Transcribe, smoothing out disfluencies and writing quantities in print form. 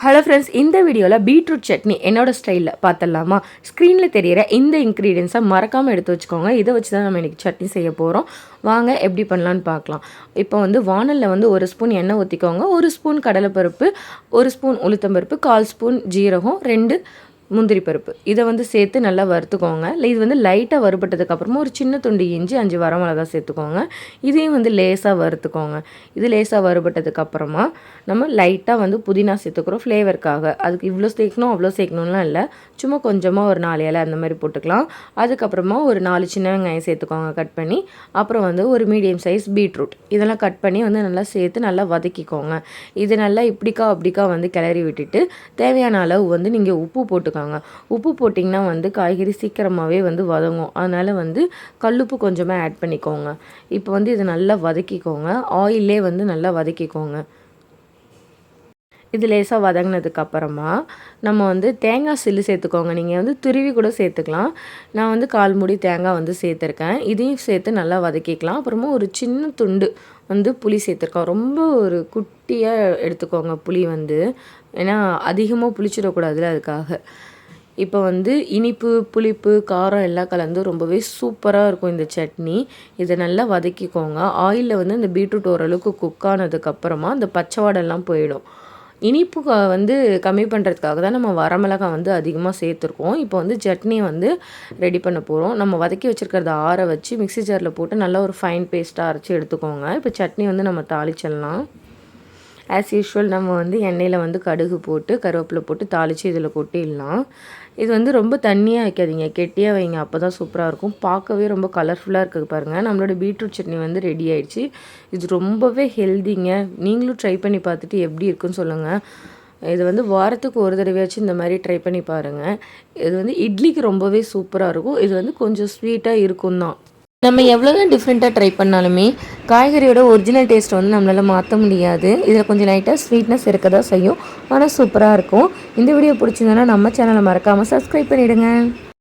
Hello friends, இந்த வீடியோவில் beetroot chutney என்னோடய ஸ்டைலில் பார்த்துடலாமா? ஸ்க்ரீனில் தெரிகிற இந்த இன்க்ரீடியன்ஸை மறக்காமல் எடுத்து வச்சுக்கோங்க. இதை வச்சு தான் நம்ம இன்றைக்கி சட்னி செய்ய போகிறோம். வாங்க எப்படி பண்ணலான்னு பார்க்கலாம். இப்போ வானலில் 1 ஸ்பூன் எண்ணெய் ஊற்றிக்கோங்க. 1 ஸ்பூன் கடலைப்பருப்பு, 1 ஸ்பூன் உளுத்தம்பருப்பு, 1/4 ஸ்பூன் ஜீரகம், 2 முந்திரி பருப்பு இதை சேர்த்து நல்லா வறுத்துக்கோங்க. இது லைட்டாக வறுபட்டதுக்கப்புறமா ஒரு சின்ன துண்டு இஞ்சி, 5 வரமிளகா சேர்த்துக்கோங்க. இதையும் லேசாக வறுத்துக்கோங்க. இது லேசாக வறுபட்டதுக்கப்புறமா நம்ம லைட்டாக புதினா சேர்த்துக்கிறோம் ஃப்ளேவருக்காக. அதுக்கு இவ்வளோ சேர்க்கணும் அவ்வளோ சேர்க்கணும்லாம் இல்லை, சும்மா கொஞ்சமாக ஒரு 4 இலை அந்த மாதிரி போட்டுக்கலாம். அதுக்கப்புறமா ஒரு 4 சின்ன வெங்காயம் சேர்த்துக்கோங்க கட் பண்ணி. அப்புறம் ஒரு மீடியம் சைஸ் பீட்ரூட் இதெல்லாம் கட் பண்ணி நல்லா சேர்த்து நல்லா வதக்கிக்கோங்க. இது நல்லா இப்படிக்கா அப்படிக்கா கிளறி விட்டுட்டு தேவையான அளவு நீங்கள் உப்பு போட்டுக்கோங்க. உப்பு போட்டிங்கன்னா காய்கறி சீக்கிரமாகவே வதங்கும். அதனால் கல்லுப்பு கொஞ்சமாக ஆட் பண்ணிக்கோங்க. இப்போ இதை நல்லா வதக்கிக்கோங்க. ஆயிலே நல்லா வதக்கிக்கோங்க. இது லேசாக வதங்கினதுக்கப்புறமா நம்ம தேங்காய் சில்லு சேர்த்துக்கோங்க. நீங்கள் துருவி கூட சேர்த்துக்கலாம். நான் 1/4 மூடி தேங்காய் சேர்த்துருக்கேன். இதையும் சேர்த்து நல்லா வதக்கிக்கலாம். அப்புறமா ஒரு சின்ன துண்டு புளி சேர்த்துருக்கோம். ரொம்ப ஒரு குட்டியாக எடுத்துக்கோங்க புளி ஏன்னா அதிகமாக புளிச்சிடக்கூடாதுல, அதுக்காக. இப்போ இனிப்பு, புளிப்பு, காரம் எல்லாம் கலந்து ரொம்பவே சூப்பராக இருக்கும் இந்த சட்னி. இதை நல்லா வதக்கிக்கோங்க. ஆயிலில் இந்த பீட்ரூட் ஓரளவுக்கு குக் ஆனதுக்கப்புறமா இந்த பச்சை வாடெல்லாம் போயிடும். இனிப்பு கம்மி பண்ணுறதுக்காக தான் நம்ம வரமிளகாய் அதிகமாக சேர்த்துருக்கோம். இப்போ சட்னியை ரெடி பண்ண போகிறோம். நம்ம வதக்கி வச்சுருக்கிறத ஆற வச்சு மிக்ஸி ஜாரில் போட்டு நல்லா ஒரு ஃபைன் பேஸ்ட்டாக அரைச்சி எடுத்துக்கோங்க. இப்போ சட்னி நம்ம தாளிச்சிடலாம். ஆஸ் யூஷுவல் நம்ம எண்ணெயில் கடுகு போட்டு கருவேப்பிலை போட்டு தாளித்து இதில் கொட்டிடலாம். இது ரொம்ப தண்ணியாக வைக்காதீங்க, கெட்டியாக வைங்க. அப்போ தான் சூப்பராக இருக்கும். பார்க்கவே ரொம்ப கலர்ஃபுல்லாக இருக்குது பாருங்கள். நம்மளோட பீட்ரூட் சட்னி ரெடி ஆயிடுச்சு. இது ரொம்பவே ஹெல்திங்க. நீங்களும் ட்ரை பண்ணி பார்த்துட்டு எப்படி இருக்குன்னு சொல்லுங்கள். இது வாரத்துக்கு ஒரு தடவையாச்சும் இந்த மாதிரி ட்ரை பண்ணி பாருங்கள். இது இட்லிக்கு ரொம்பவே சூப்பராக இருக்கும். இது கொஞ்சம் ஸ்வீட்டாக இருக்கும் தான். நம்ம எவ்வளோ தான் டிஃப்ரெண்ட்டாக ட்ரை பண்ணாலுமே காய்கறியோட ஒரிஜினல் டேஸ்ட் நம்மளால் மாற்ற முடியாது. இதில் கொஞ்சம் லைட்டாக ஸ்வீட்னஸ் இருக்க தான் செய்யும், ஆனால் சூப்பராக இருக்கும். இந்த வீடியோ பிடிச்சிருந்தோன்னா நம்ம சேனலை மறக்காமல் சப்ஸ்கிரைப் பண்ணிவிடுங்க.